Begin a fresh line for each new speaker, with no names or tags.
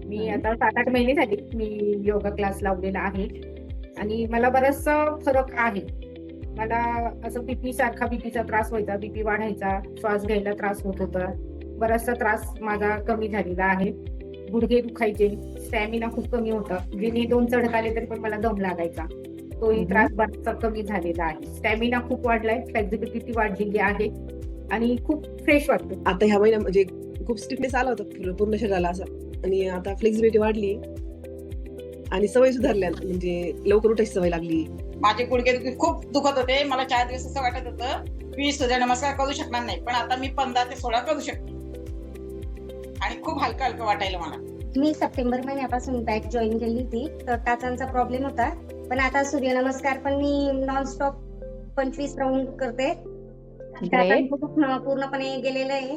मी
हं.
आता 7-8 महिने झाली मी योगा क्लास लावलेला आहे आणि मला बराचसा फरक आहे. मला असं सारखा बीपीचा त्रास व्हायचा, बीपी वाढायचा, श्वास घ्यायला त्रास होत होता. बराचसा त्रास माझा कमी झालेला आहे. गुडघे दुखायचे, स्टॅमिना खूप कमी होता. जिने 2 चढत आले तरी पण मला दम लागायचा. तोही
हं, हं.
त्रास बराचसा कमी झालेला आहे. स्टॅमिना खूप वाढलाय, फ्लेक्सिबिलिटी वाढलेली आहे आणि खूप फ्रेश वाटतं.
आता ह्या महिन्यात म्हणजे खूप स्टिफनेस आला होता पूर्ण शरीराला असा आणि आता फ्लेक्सिबिलिटी वाढली आणि सवय सुधारल्या म्हणजे लवकर उठायची सवय लागली.
माझे गुडघे खूप दुखत होते. मला 4 दिवस असं वाटत होतं मी सूर्यनमस्कार करू शकणार नाही, पण आता मी 15 ते 16 करू शकते आणि खूप हलकं हलकं वाटायला मला.
मी सप्टेंबर महिन्यापासून बॅच जॉईन केली होती, तर टाचांचा प्रॉब्लेम होता. पण आता सूर्यनमस्कार पण मी नॉनस्टॉप 25 राऊंड करते. टाचांचं दुखणं पूर्णपणे गेलेलं आहे.